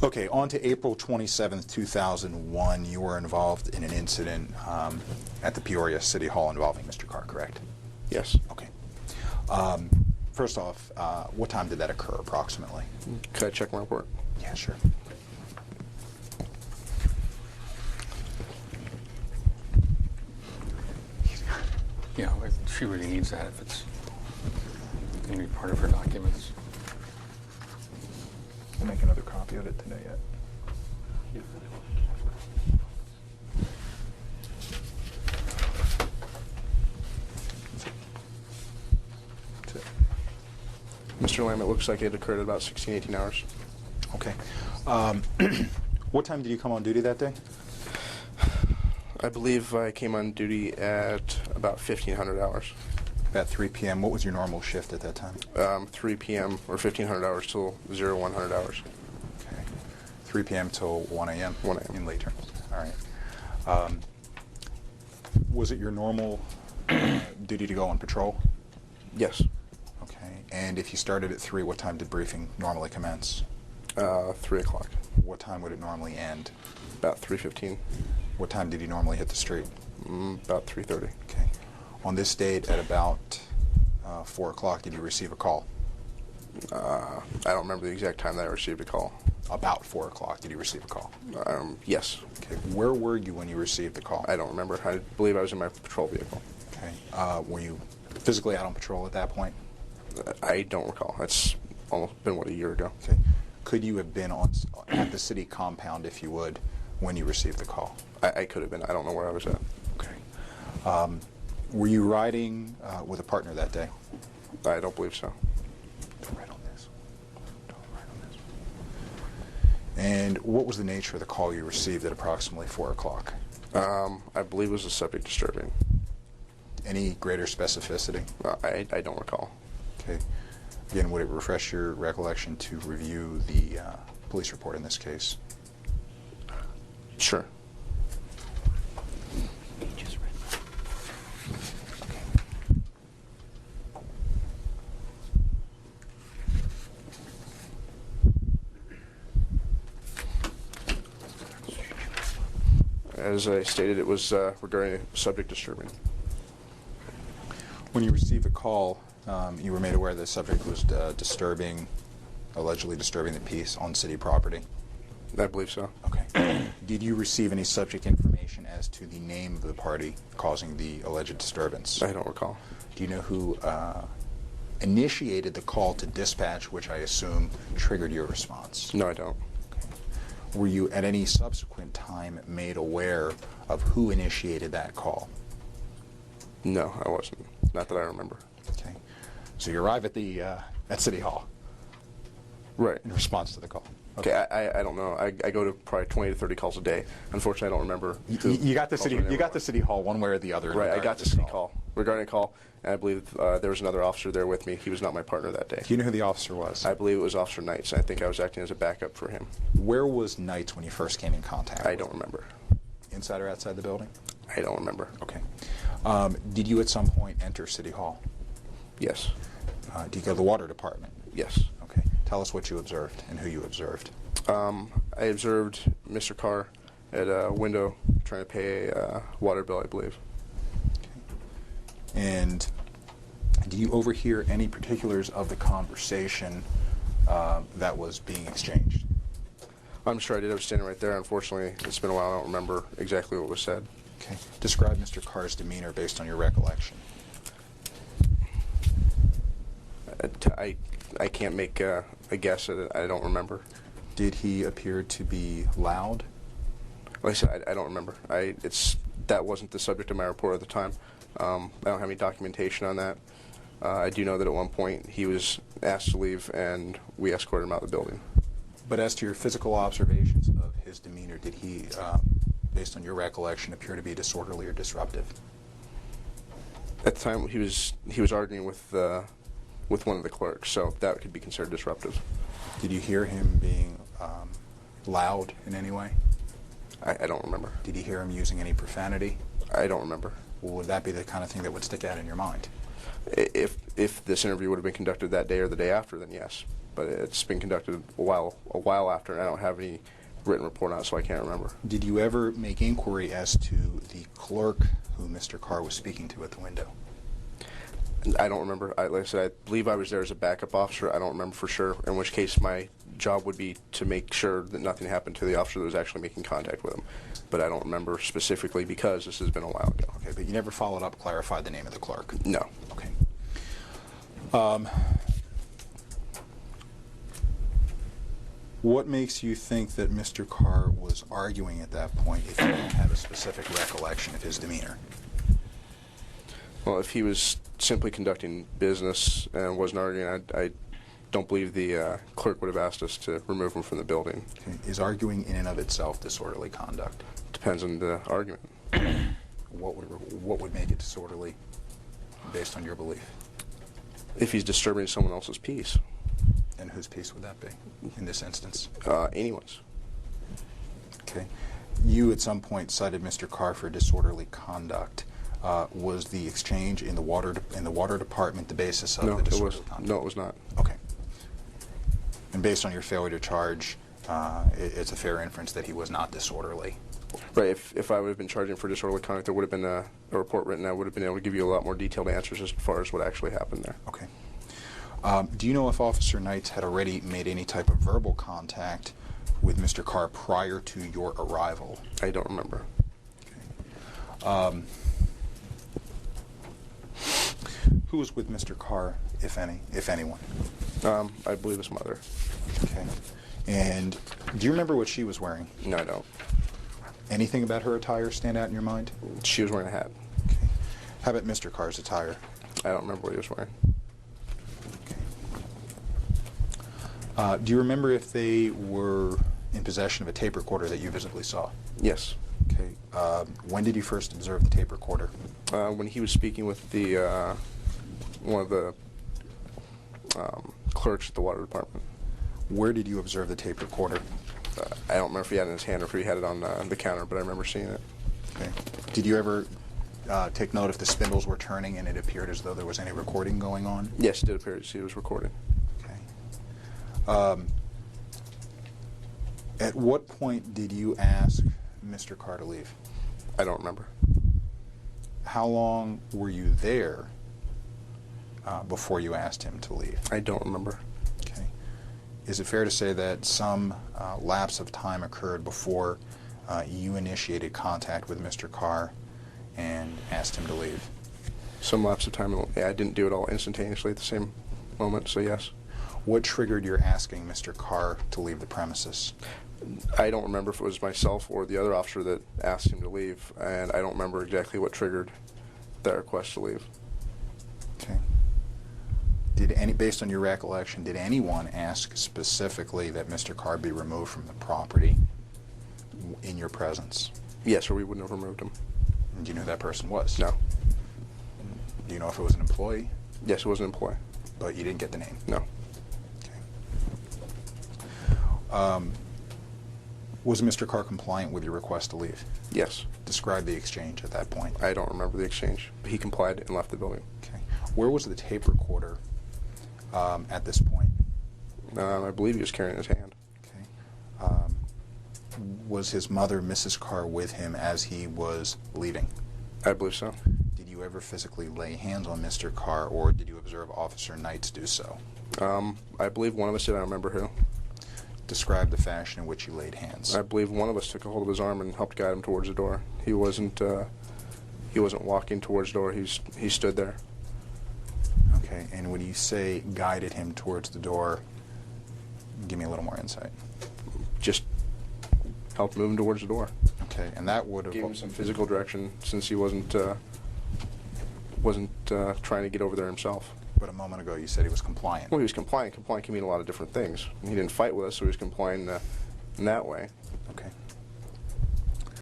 Okay, on to April 27th, 2001. You were involved in an incident at the Peoria City Hall involving Mr. Karr, correct? Yes. Okay. First off, what time did that occur approximately? Could I check my report? Yeah, sure. Yeah, she really needs that if it's going to be part of her documents. We'll make another copy of it today yet. Mr. Lamb, it looks like it occurred at about 16, 18 hours. Okay. What time did you come on duty that day? I believe I came on duty at about 1,500 hours. About 3 p.m. What was your normal shift at that time? 3 p.m. or 1,500 hours till 100 hours. Okay. 3 p.m. till 1 a.m.? 1 a.m. In late terms. All right. Was it your normal duty to go on patrol? Yes. Okay. And if you started at 3, what time did briefing normally commence? 3 o'clock. What time would it normally end? About 3:15. What time did you normally hit the street? About 3:30. Okay. On this date at about 4 o'clock, did you receive a call? I don't remember the exact time that I received a call. About 4 o'clock, did you receive a call? Yes. Okay. Where were you when you received the call? I don't remember. I believe I was in my patrol vehicle. Okay. Were you physically out on patrol at that point? I don't recall. That's almost been, what, a year ago. Okay. Could you have been at the city compound, if you would, when you received the call? I could have been. I don't know where I was at. Okay. Were you riding with a partner that day? I don't believe so. Don't write on this. Don't write on this. And what was the nature of the call you received at approximately 4 o'clock? I believe it was a subject disturbing. Any greater specificity? I don't recall. Okay. Again, would it refresh your recollection to review the police report in this case? Sure. As I stated, it was regarding a subject disturbing. When you received the call, you were made aware the subject was allegedly disturbing the peace on city property? I believe so. Okay. Did you receive any subject information as to the name of the party causing the alleged disturbance? I don't recall. Do you know who initiated the call to dispatch, which I assume triggered your response? No, I don't. Okay. Were you at any subsequent time made aware of who initiated that call? No, I wasn't. Not that I remember. Okay. So you arrive at the at City Hall. Right. In response to the call. Okay, I don't know. I go to probably 20 to 30 calls a day. Unfortunately, I don't remember. You got the city hall one way or the other. Right, I got the city call regarding a call, and I believe there was another officer there with me. He was not my partner that day. Do you know who the officer was? I believe it was Officer Knights, and I think I was acting as a backup for him. Where was Knights when you first came in contact? I don't remember. Inside or outside the building? I don't remember. Okay. Did you at some point enter City Hall? Yes. Did you go to the water department? Yes. Okay. Tell us what you observed and who you observed. I observed Mr. Karr at a window trying to pay a water bill, I believe. Okay. And did you overhear any particulars of the conversation that was being exchanged? I'm sure I did. I was standing right there. Unfortunately, it's been a while. I don't remember exactly what was said. Okay. Describe Mr. Karr's demeanor based on your recollection. I can't make a guess at it. I don't remember. Did he appear to be loud? Like I said, I don't remember. That wasn't the subject of my report at the time. I don't have any documentation on that. I do know that at one point he was asked to leave, and we escorted him out of the building. But as to your physical observations of his demeanor, did he, based on your recollection, appear to be disorderly or disruptive? At the time, he was arguing with one of the clerks, so that could be considered disruptive. Did you hear him being loud in any way? I don't remember. Did you hear him using any profanity? I don't remember. Well, would that be the kind of thing that would stick out in your mind? If this interview would have been conducted that day or the day after, then yes. But it's been conducted a while after, and I don't have any written report on it, so I can't remember. Did you ever make inquiry as to the clerk who Mr. Karr was speaking to at the window? I don't remember. Like I said, I believe I was there as a backup officer. I don't remember for sure, in which case my job would be to make sure that nothing happened to the officer that was actually making contact with him. But I don't remember specifically because this has been a while ago. Okay, but you never followed up, clarified the name of the clerk? No. Okay. What makes you think that Mr. Karr was arguing at that point if you don't have a specific recollection of his demeanor? Well, if he was simply conducting business and wasn't arguing, I don't believe the clerk would have asked us to remove him from the building. Okay. Is arguing in and of itself disorderly conduct? Depends on the argument. What would make it disorderly based on your belief? If he's disturbing someone else's peace. And whose peace would that be in this instance? Anyone's. Okay. You at some point cited Mr. Karr for disorderly conduct. Was the exchange in the water department the basis of the disorderly conduct? No, it was not. Okay. And based on your failure to charge, it's a fair inference that he was not disorderly. Right. If I would have been charging for disorderly conduct, there would have been a report written. I would have been able to give you a lot more detailed answers as far as what actually happened there. Okay. Do you know if Officer Knights had already made any type of verbal contact with Mr. Karr prior to your arrival? I don't remember. Okay. Who was with Mr. Karr, if anyone? I believe his mother. Okay. And do you remember what she was wearing? No, I don't. Anything about her attire stand out in your mind? She was wearing a hat. Okay. How about Mr. Karr's attire? I don't remember what he was wearing. Okay. Do you remember if they were in possession of a tape recorder that you visibly saw? Yes. Okay. When did you first observe the tape recorder? When he was speaking with the one of the clerks at the water department. Where did you observe the tape recorder? I don't remember if he had it in his hand or if he had it on the counter, but I remember seeing it. Okay. Did you ever take note if the spindles were turning and it appeared as though there was any recording going on? Yes, it did appear as he was recording. Okay. At what point did you ask Mr. Karr to leave? I don't remember. How long were you there before you asked him to leave? I don't remember. Okay. Is it fair to say that some lapse of time occurred before you initiated contact with Mr. Karr and asked him to leave? Some lapse of time. Yeah, I didn't do it all instantaneously at the same moment, so yes. What triggered your asking Mr. Karr to leave the premises? I don't remember if it was myself or the other officer that asked him to leave, and I don't remember exactly what triggered that request to leave. Okay. Based on your recollection, did anyone ask specifically that Mr. Karr be removed from the property in your presence? Yes, or we wouldn't have removed him. And do you know who that person was? No. Do you know if it was an employee? Yes, it was an employee. But you didn't get the name? No. Okay. Was Mr. Karr compliant with your request to leave? Yes. Describe the exchange at that point. I don't remember the exchange, but he complied and left the building. Okay. Where was the tape recorder at this point? I believe he was carrying it in his hand. Okay. Was his mother, Mrs. Karr, with him as he was leaving? I believe so. Did you ever physically lay hands on Mr. Karr, or did you observe Officer Knights do so? I believe one of us did. I don't remember who. Describe the fashion in which you laid hands. I believe one of us took a hold of his arm and helped guide him towards the door. He wasn't walking towards the door. He stood there. Okay, and when you say guided him towards the door, give me a little more insight. Just helped move him towards the door. Okay, and that would have... Gave him some physical direction since he wasn't trying to get over there himself. But a moment ago you said he was compliant. Well, he was compliant. Compliant can mean a lot of different things. He didn't fight with us, so he was compliant in that way.